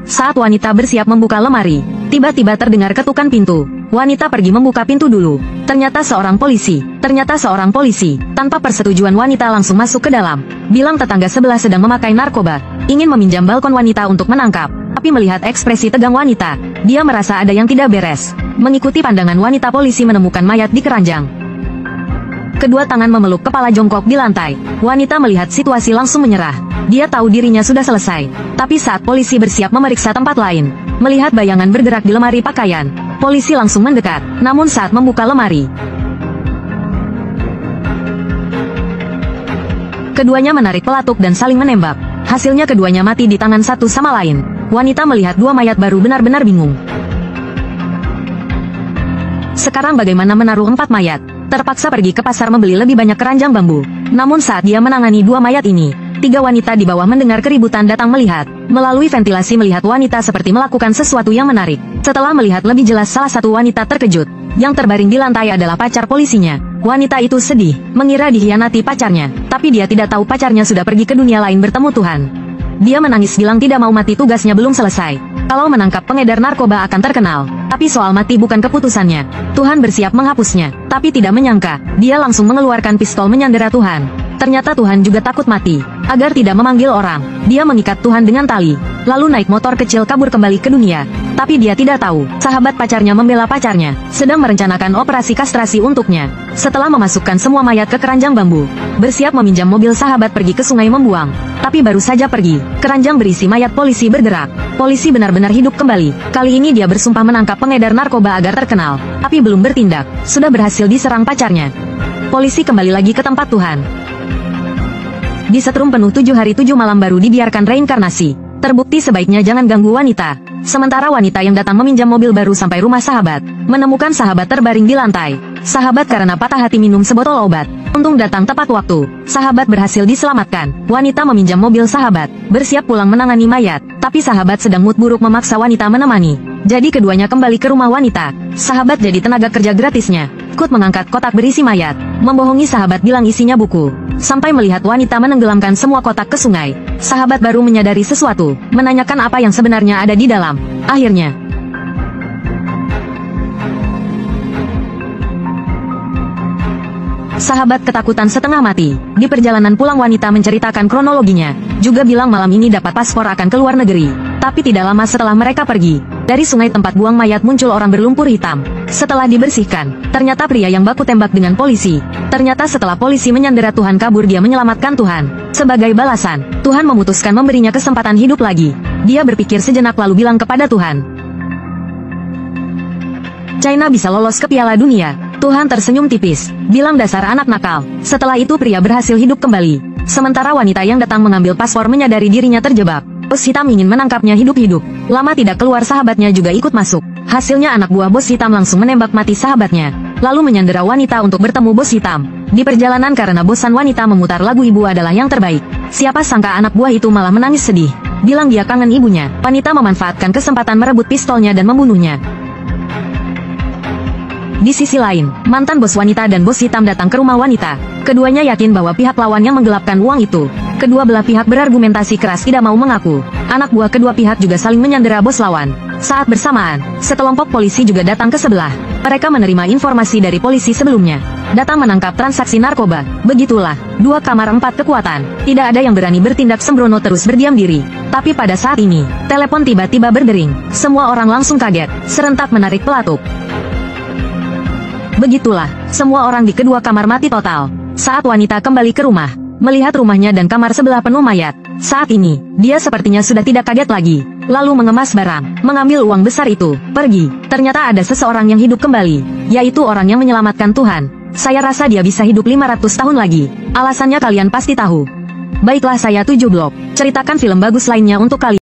Saat wanita bersiap membuka lemari, tiba-tiba terdengar ketukan pintu. Wanita pergi membuka pintu dulu. Ternyata seorang polisi. Tanpa persetujuan wanita langsung masuk ke dalam. Bilang tetangga sebelah sedang memakai narkoba. Ingin meminjam balkon wanita untuk menangkap. Tapi melihat ekspresi tegang wanita, dia merasa ada yang tidak beres. Mengikuti pandangan wanita, polisi menemukan mayat di keranjang. Kedua tangan memeluk kepala jongkok di lantai. Wanita melihat situasi langsung menyerah. Dia tahu dirinya sudah selesai. Tapi saat polisi bersiap memeriksa tempat lain, melihat bayangan bergerak di lemari pakaian, polisi langsung mendekat. Namun saat membuka lemari, keduanya menarik pelatuk dan saling menembak. Hasilnya keduanya mati di tangan satu sama lain. Wanita melihat dua mayat baru benar-benar bingung. Sekarang bagaimana menaruh 4 mayat? Terpaksa pergi ke pasar membeli lebih banyak keranjang bambu. Namun saat dia menangani 2 mayat ini, 3 wanita di bawah mendengar keributan datang melihat. Melalui ventilasi melihat wanita seperti melakukan sesuatu yang menarik. Setelah melihat lebih jelas, salah satu wanita terkejut. Yang terbaring di lantai adalah pacar polisinya. Wanita itu sedih, mengira dikhianati pacarnya. Tapi dia tidak tahu pacarnya sudah pergi ke dunia lain bertemu Tuhan. Dia menangis bilang tidak mau mati, tugasnya belum selesai. Kalau menangkap pengedar narkoba akan terkenal. Tapi soal mati bukan keputusannya. Tuhan bersiap menghapusnya. Tapi tidak menyangka, dia langsung mengeluarkan pistol menyandera Tuhan. Ternyata Tuhan juga takut mati. Agar tidak memanggil orang, dia mengikat Tuhan dengan tali. Lalu naik motor kecil kabur kembali ke dunia. Tapi dia tidak tahu, sahabat pacarnya membela pacarnya, sedang merencanakan operasi kastrasi untuknya. Setelah memasukkan semua mayat ke keranjang bambu, bersiap meminjam mobil sahabat pergi ke sungai membuang. Tapi baru saja pergi, keranjang berisi mayat polisi bergerak. Polisi benar-benar hidup kembali. Kali ini dia bersumpah menangkap pengedar narkoba agar terkenal. Tapi belum bertindak, sudah berhasil diserang pacarnya. Polisi kembali lagi ke tempat Tuhan. Di setrum penuh 7 hari 7 malam baru dibiarkan reinkarnasi. Terbukti sebaiknya jangan ganggu wanita. Sementara wanita yang datang meminjam mobil baru sampai rumah sahabat, menemukan sahabat terbaring di lantai. Sahabat karena patah hati minum sebotol obat. Untung datang tepat waktu. Sahabat berhasil diselamatkan. Wanita meminjam mobil sahabat, bersiap pulang menangani mayat. Tapi sahabat sedang mood buruk memaksa wanita menemani. Jadi keduanya kembali ke rumah wanita. Sahabat jadi tenaga kerja gratisnya. Ikut mengangkat kotak berisi mayat. Membohongi sahabat bilang isinya buku. Sampai melihat wanita menenggelamkan semua kotak ke sungai. Sahabat baru menyadari sesuatu, menanyakan apa yang sebenarnya ada di dalam. Akhirnya, sahabat ketakutan setengah mati. Di perjalanan pulang wanita menceritakan kronologinya. Juga bilang malam ini dapat paspor akan ke luar negeri. Tapi tidak lama setelah mereka pergi, dari sungai tempat buang mayat muncul orang berlumpur hitam. Setelah dibersihkan, ternyata pria yang baku tembak dengan polisi. Ternyata setelah polisi menyandera Tuhan kabur, dia menyelamatkan Tuhan. Sebagai balasan, Tuhan memutuskan memberinya kesempatan hidup lagi. Dia berpikir sejenak lalu bilang kepada Tuhan, China bisa lolos ke Piala Dunia. Tuhan tersenyum tipis, bilang dasar anak nakal. Setelah itu pria berhasil hidup kembali. Sementara wanita yang datang mengambil paspor menyadari dirinya terjebak. Bos hitam ingin menangkapnya hidup-hidup. Lama tidak keluar, sahabatnya juga ikut masuk. Hasilnya anak buah bos hitam langsung menembak mati sahabatnya. Lalu menyandera wanita untuk bertemu bos hitam. Di perjalanan karena bosan wanita memutar lagu Ibu Adalah Yang Terbaik. Siapa sangka anak buah itu malah menangis sedih. Bilang dia kangen ibunya. Wanita memanfaatkan kesempatan merebut pistolnya dan membunuhnya. Di sisi lain, mantan bos wanita dan bos hitam datang ke rumah wanita. Keduanya yakin bahwa pihak lawan yang menggelapkan uang itu. Kedua belah pihak berargumentasi keras tidak mau mengaku. Anak buah kedua pihak juga saling menyandera bos lawan. Saat bersamaan, sekelompok polisi juga datang ke sebelah. Mereka menerima informasi dari polisi sebelumnya. Datang menangkap transaksi narkoba. Begitulah, 2 kamar 4 kekuatan. Tidak ada yang berani bertindak sembrono, terus berdiam diri. Tapi pada saat ini, telepon tiba-tiba berdering. Semua orang langsung kaget, serentak menarik pelatuk. Begitulah, semua orang di kedua kamar mati total. Saat wanita kembali ke rumah, melihat rumahnya dan kamar sebelah penuh mayat. Saat ini, dia sepertinya sudah tidak kaget lagi. Lalu mengemas barang, mengambil uang besar itu, pergi. Ternyata ada seseorang yang hidup kembali, yaitu orang yang menyelamatkan Tuhan. Saya rasa dia bisa hidup 500 tahun lagi. Alasannya kalian pasti tahu. Baiklah, saya 7 blok. Ceritakan film bagus lainnya untuk kalian.